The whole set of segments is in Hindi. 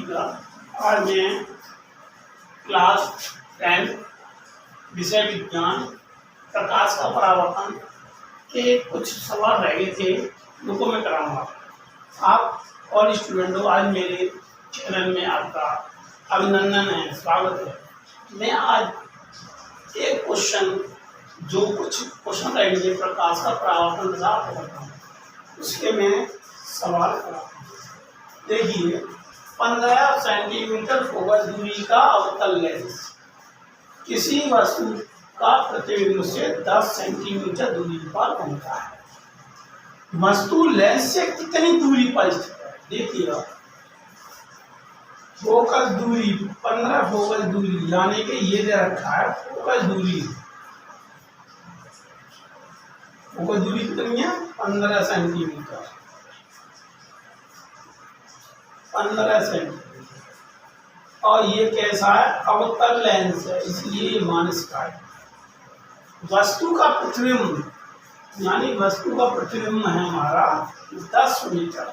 का। आज मैं क्लास 10 विषय विज्ञान प्रकाश का परावर्तन के कुछ सवाल रह गए थे, उनको मैं कराऊंगा। आप और स्टूडेंट हो, आज मेरे चैनल में आपका अभिनंदन है, स्वागत है। मैं आज एक क्वेश्चन जो कुछ क्वेश्चन रह गए प्रकाश का परावर्तन करता हूँ, उसके मैं सवाल कराता हूँ। देखिए, 15 सेंटीमीटर फोकस दूरी का अवतल लेंस किसी वस्तु का प्रतिबिंब से 10 सेंटीमीटर दूरी पर बनता है। वस्तु लेंस से कितनी दूरी पर स्थित है? देखिए, फोकस दूरी 15 फोकस दूरी यानी कि ये दे रखा है फोकस दूरी। फोकस दूरी कितनी है? 15 सेंटीमीटर। 15 सेंटीमीटर। और ये कैसा है? अवतल लेंस है, इसलिए ये माइनस का है। वस्तु का प्रतिबिंब यानी वस्तु का प्रतिबिंब है हमारा 10 मीटर।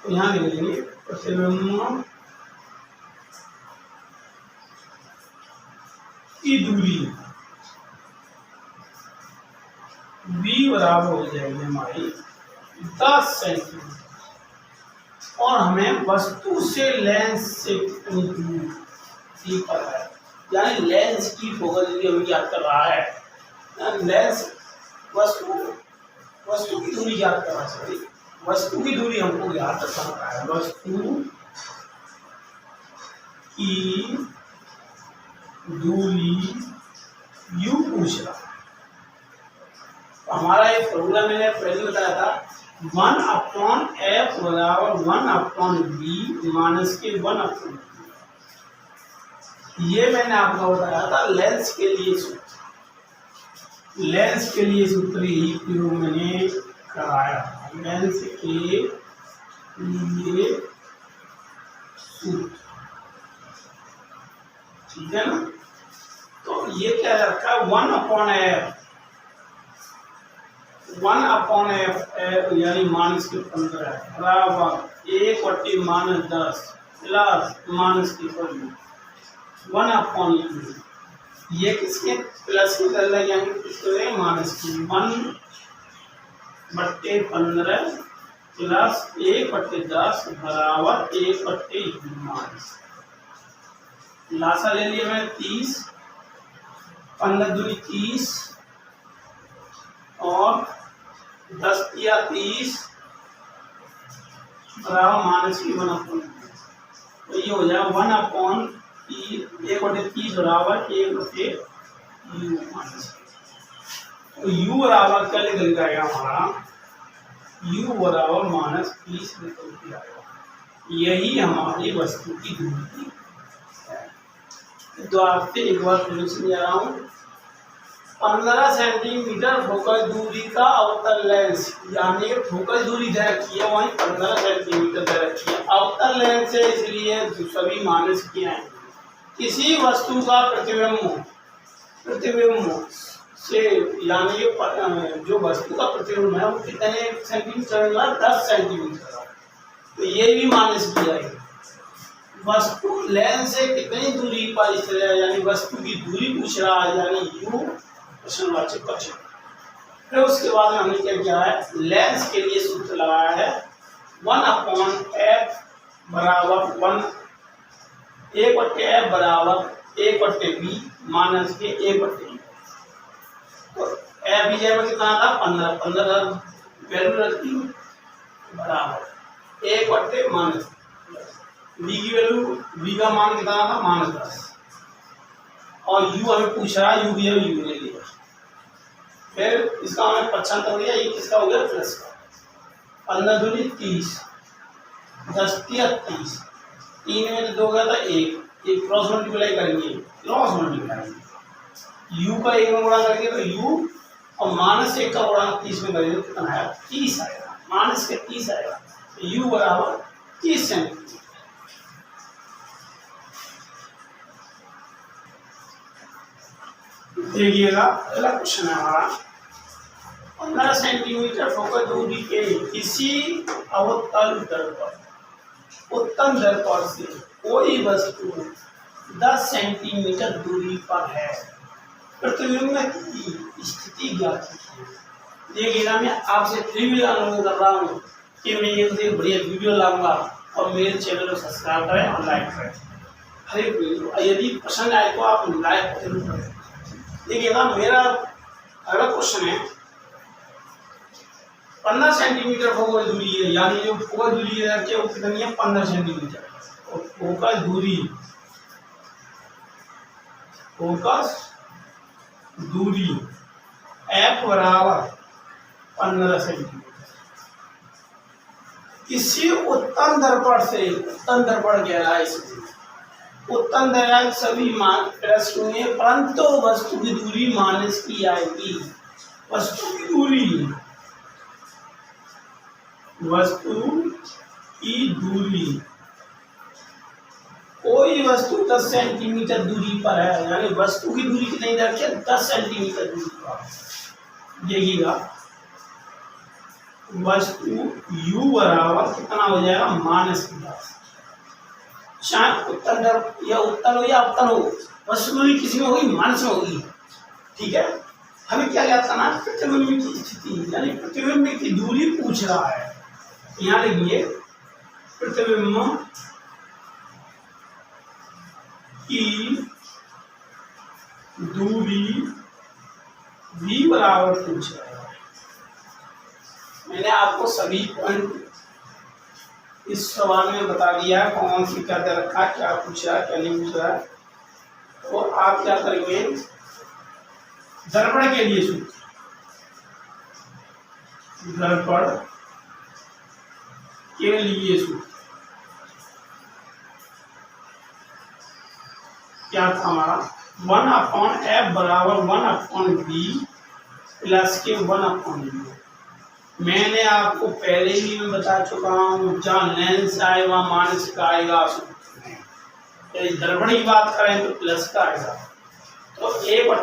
तो यहाँ लिखेंगे प्रतिबिंब की दूरी b बराबर हो जाएगी हमारी 10 सेंटीमीटर। और हमें वस्तु से लेंस से कितनी दूरी पर है, यानी लेंस की फोकस दूरी हमें याद कर रहा है। लेंस वस्तु की दूरी याद कर रहा है, सॉरी वस्तु की दूरी हमको याद रखना है। वस्तु की दूरी यू पूछ रहा है। हमारा एक फॉर्मूला मैंने पहले बताया था, 1/f बराबर 1/b माइनस के 1/b। ये मैंने आपको बताया था लेंस के लिए सूत्र। लेंस के लिए सूत्र ही प्रयोग मैंने कराया। लेंस के लिए सूत्र, ठीक है ना। तो ये क्या रखा है? 1/f यानी माइनस के 15 बराबर 1/-10 प्लस माइनस के 1/u। ये किसके प्लस की कर लगे यानी किसके माइनस की 1/15 प्लस 1/10 बराबर 1/u माइनस। लासा ले लिया मैंने 30, 15 दूनी 30 और 10 किया 30 बराबर माइनस की 1/। तो ये हो जाएगा 1/30 बराबर 1/u माइनस। तो u बराबर क्या निकल जाएगा हमारा? u बराबर -30 निकल के आएगा। यही हमारी वस्तु की दूरी है। तो आपसे एक बार फिर समझा रहा हूँ। 15 सेंटीमीटर फोकस दूरी का अवतल लेंस, यानी फोकस दूरी दे रखी है वहीं 15 सेंटीमीटर दे रखी है। अवतल लेंस है इसलिए सभी माइनस किए हैं। किसी वस्तु का प्रतिबिंब से यानी जो वस्तु का प्रतिबिंब है वो कितने सेंटीमीटर? 10 सेंटीमीटर। तो ये भी माइनस किया है। वस्तु लेंस से कितनी दूरी पर स्थित है, यानी वस्तु की दूरी पूछ रहा है, यानी u प्रश्नवाचक का चिन्ह। फिर उसके बाद में हमने क्या किया है? लेंस के लिए सूत्र लगाया है 1/f बराबर 1/f बराबर 1/b माइनस के 1/u। तो f भी जाएगा कितना था? 15 वैल्यू रखती बराबर 1/- माइनस b की वैल्यू, b का मान कितना था? -10। और u हमें पूछ रहा है, u भी हमें u ले लिया। फिर इसका हमें पक्षांतर हो गया, ये किसका हो गया? प्लस का। 15 दूनी 30, 10 तिया 30, 3 में 2 गया था 1, क्रॉस मल्टीप्लाई करेंगे, क्रॉस मल्टीप्लाई u का 1 में गुणा करेंगे तो u और -1 का गुणा 30 में करेंगे तो कितना आएगा? 30 आएगा। माइनस के 30 आएगा। तो u बराबर 30 सेंटीमीटर। देखिएगा, अगला क्वेश्चन है हमारा। 15 सेंटीमीटर फोकस दूरी के किसी अवतल तल पर उत्तम दर्पण से कोई वस्तु 10 सेंटीमीटर दूरी पर है, प्रतिबिंब की स्थिति ज्ञात कीजिए। देखिएगा, मैं आपसे फिर भी अनुरोध कर रहा हूँ कि मैं एक बढ़िया वीडियो लाऊंगा और मेरे चैनल को सब्सक्राइब करें और लाइक करें। हर एक वीडियो यदि पसंद आए तो आप लाइक जरूर करें। देखिएगा, मेरा अगला क्वेश्चन है 15 सेंटीमीटर फोकस दूरी है, यानी जो फोकस दूरी है वो कितनी है 15 सेंटीमीटर। और फोकस दूरी F बराबर 15 सेंटीमीटर। किसी उत्तम दर्पण से, उत्तम दर्पण गहराई से उत्तम दर्पण सभी मान प्लस होंगे, परंतु वस्तु की दूरी माइनस की आएगी। वस्तु की दूरी कोई वस्तु 10 सेंटीमीटर दूरी पर है, यानी वस्तु की दूरी कितनी रखिए 10 सेंटीमीटर दूरी पर। देखिएगा, वस्तु u बराबर कितना हो जाएगा -10। चाहे उत्तल या उत्तल हो या अवतल हो, वस्तु दूरी किसी में होगी माइनस में होगी। ठीक है, हमें क्या याद करना है, प्रतिबिंब की स्थिति, यानी प्रतिबिंब की दूरी पूछ रहा है। यहाँ लिखिए प्रतिबिंब की दूरी v बराबर पूछ रहा है। मैंने आपको सभी पॉइंट इस सवाल में बता दिया है, कौन सी क्या दे रखा, क्या पूछ रहा है, क्या नहीं पूछ रहा है। तो आप क्या करेंगे, दर्पण के लिए सूत्र, दर्पण के लिए सूत्र क्या था हमारा, 1/f बराबर 1/v प्लस के 1/u। मैंने आपको पहले ही मैं बता चुका हूँ, जहाँ लेंस आए वहाँ माइनस का आएगा। दर्पण की बात करें तो प्लस का आएगा। तो a/f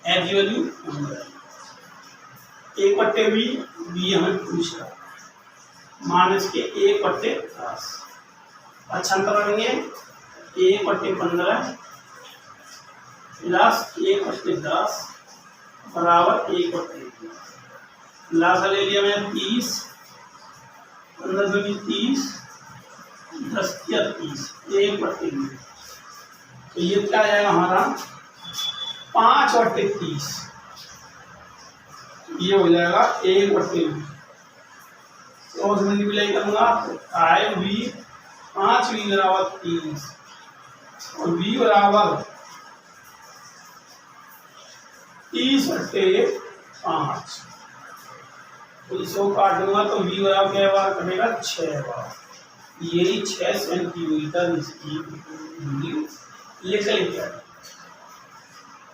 की वैल्यू 1/v हमें पूछ रहा माइनस के 1/10। अच्छा अंतर लेंगे 1/15 प्लस 1/10 बराबर 1/20। लासा ले लिया मैंने 30, 15 दूनी 30, 10 या 30, 1/20। तो ये क्या आ जाएगा हमारा 5/30। ये हो जाएगा 1/20। तो उसमें मल्टीप्लाई करूंगा तो 5v बराबर 30 और v बराबर 30/5। तो इसको काट दूंगा तो v बराबर क्या बार कटेगा 6 बार। यही 6 सेंटीमीटर इसकी दूरी लिख लिया।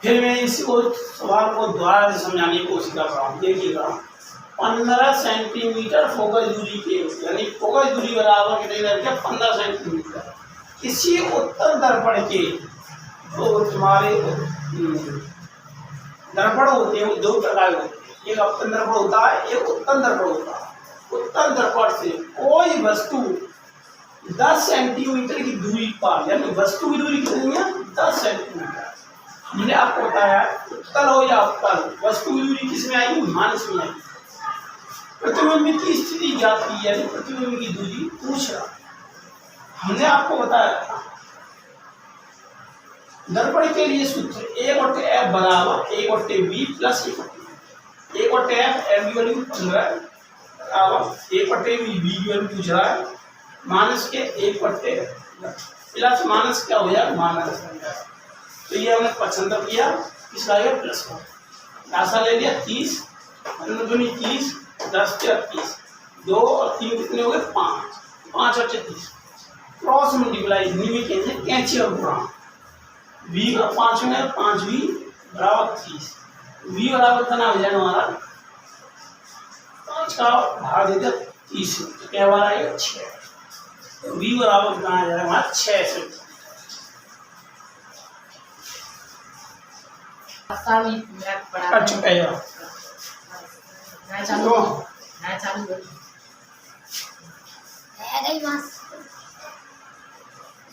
फिर मैं इसको सवाल को दोबारा से समझाने की कोशिश कर रहा हूँ। देखिएगा, 15 सेंटीमीटर फोकस दूरी के, यानी फोकस दूरी बराबर कितनी रखिए 15 सेंटीमीटर। किसी उत्तल दर्पण के, तो तुम्हारे दर्पण होते हैं दो प्रकार होते हैं, एक अवतल दर्पण होता है, एक उत्तल दर्पण होता है। उत्तल दर्पण से कोई वस्तु 10 सेंटीमीटर की दूरी पर, यानी वस्तु की दूरी कितनी है 10 सेंटीमीटर। हमने आपको बताया उत्तल हो या अवतल, वस्तु की दूरी किसमें आएगी माइनस में आएगी। प्रतिबिंब की स्थिति ज्ञात की, यानी प्रतिबिंब की दूरी पूछ रहा। हमने आपको बताया दर्पण के लिए सूत्र 1/f बराबर 1/v प्लस 1/f f की वैल्यू 15 बराबर 1/v v की वैल्यू पूछ रहा है माइनस के 1/10 प्लस माइनस क्या हो जाएगा माइनस। तो ये हमने 75 किया, इसका आएगा प्लस का आशा ले लिया 30, 30, 10 के 30, 2 और 3 कितने हो गए 5, 5 और 30 क्रॉस मल्टीप्लाई में कैंची और गुणा। v का 5 में 5v बराबर 30, v बराबर कितना हो जाएगा हमारा 5 का भाग देकर 30, तो क्या बार आएगा 6। तो v बराबर कितना आ जाएगा हमारा 6 से। अच्छा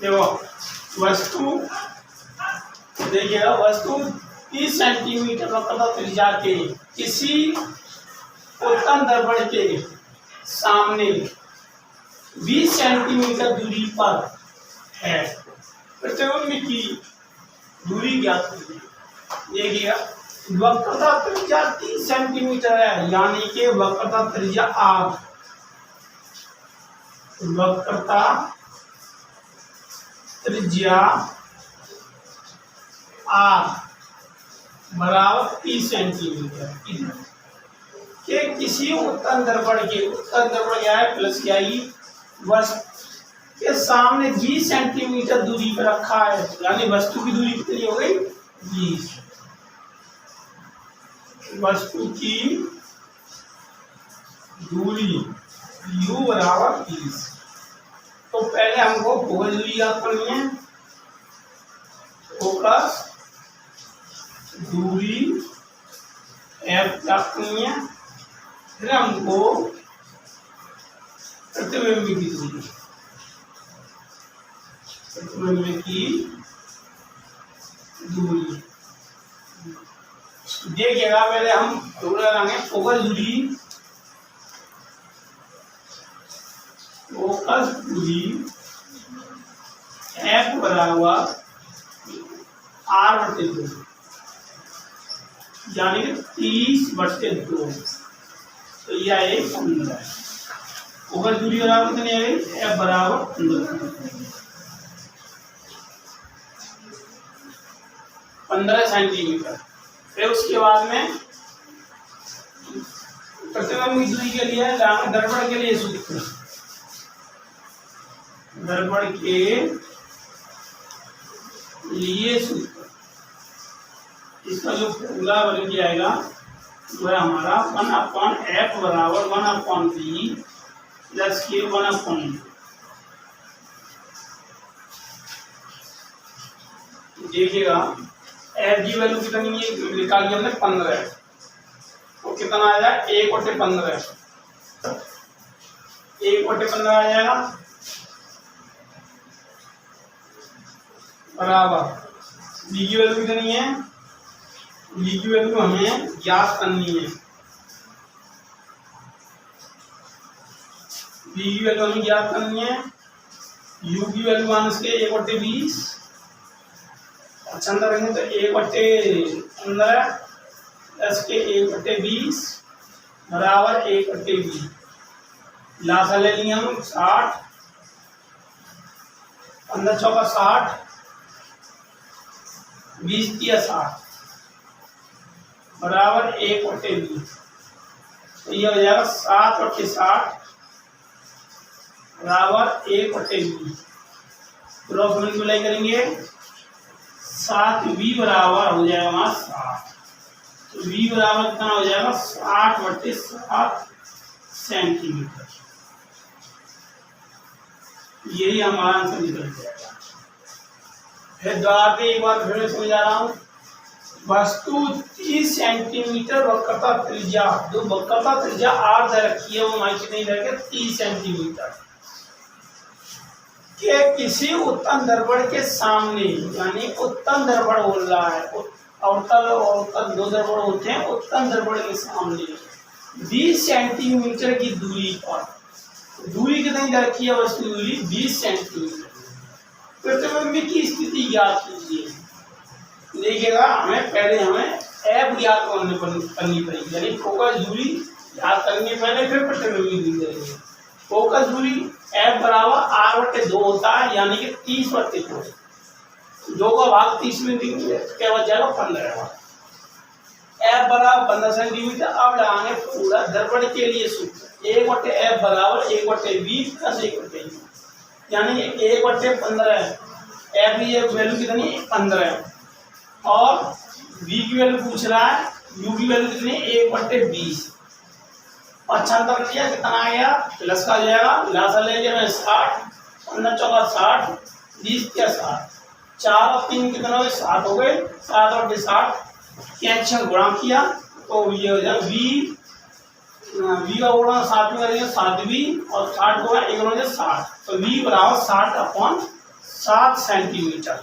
देखो वस्तु, देखिएगा वस्तु 30 सेंटीमीटर वक्रता त्रिज्या के किसी उत्तम दर्पण के सामने 20 सेंटीमीटर दूरी पर है। प्रतिबिंब की दूरी ज्ञात कीजिए। देखिएगा वक्रता त्रिज्या 30 सेंटीमीटर है, यानी कि वक्रता त्रिज्या आर, वक्रता त्रिज्या आर बराबर 30 सेंटीमीटर के किसी उत्तल दर्पण के, उत्तल दर्पण क्या है प्लस क्या ही वस्तु के सामने 20 सेंटीमीटर दूरी पर रखा है, यानी वस्तु की दूरी कितनी हो गई 20। वस्तु की दूरी u बराबर 30। तो पहले हमको फोकस दूरी याद करनी है। फोकस दूरी f याद करनी है। फिर हमको प्रतिबिंब की दूरी, प्रतिबिंब की दूरी देखिएगा। पहले हम लगाएंगे फोकस दूरी, फोकस दूरी f बराबर r/2, यानी कि 30/2। तो यह एक 15 है। फोकस दूरी बराबर कितनी है f बराबर 15 सेंटीमीटर। फिर उसके बाद में प्रतिबिंब की दूरी के लिए दर्पण के लिए सूत्र, दर्पण के लिए सूत्र, इसका जो फॉर्मूला बन के आएगा वो है हमारा 1/f बराबर 1/b प्लस के 1/u। देखिएगा एफ की वैल्यू कितनी निकाली हमने 15, तो कितना आ जाएगा 1/15, 1/15 आ जाएगा बराबर बी की वैल्यू कितनी है, बी की वैल्यू हमें ज्ञात करनी है, बी की वैल्यू हमें ज्ञात करनी है। यू की वैल्यू माइनस के 1/20, अच्छा अंदर रहेंगे तो 1/15 प्लस के 1/20 बराबर 1/20। लासा ले लिया हम 60, 15 चौका 60, 20 दिया 60 बराबर 1/20। तो ये हो जाएगा 7/60 बराबर 1/20। क्रॉस मल्टीप्लाई करेंगे 7v बराबर हो जाएगा हमारा 60। तो v बराबर कितना हो जाएगा 60/7 सेंटीमीटर। यही हमारा आंसर निकल जाएगा। फिर दोबारा पे एक बार फिर समझा रहा हूँ। वस्तु 30 सेंटीमीटर वक्रता त्रिज्या, जो वक्रता त्रिज्या r दे रखी है वो हमारी कितनी रखे 30 सेंटीमीटर के किसी उत्तम दर्पण के सामने, यानी उत्तम दर्पण बोल रहा है, अवतल और उत्तल दो दर्पण होते हैं, उत्तम दर्पण के सामने 20 सेंटीमीटर की दूरी पर, दूरी कितनी रखी है वस्तु दूरी 20 सेंटीमीटर। प्रतिबिंब की स्थिति ज्ञात कीजिए। देखिएगा हमें पहले हमें f ज्ञात करनी पड़ेगी, यानी फोकस दूरी याद करनी है पहले, फिर प्रतिबिंब की दूरी करेंगे। फोकस दूरी f बराबर r/2 होता है, यानी कि 30/2। 2 का भाग 30 में क्या बच जाएगा 15। f बराबर 15 सेंटीमीटर। अब लगाएंगे पूरा दर्पण के लिए सूत्र 1/f बराबर 1/b प्लस 1/u, यानी 1/15। f की वैल्यू कितनी 15 और v की वैल्यू पूछ रहा है, u की वैल्यू कितनी 1/20। अच्छा अंतर किया कितना आ गया प्लस का आ जाएगा। लासा ले लिया मैं 60, 15 चौका 60, 20 क्या 60, 4 और 3 कितना हो गए 7 हो गए, 7 और 60 के अच्छा गुणा किया तो ये हो जाएगा v v का गुणा 60 में करेंगे 7v और 60 गुणा 1 बन जाए 60, तो v बराबर 60/7 सेंटीमीटर।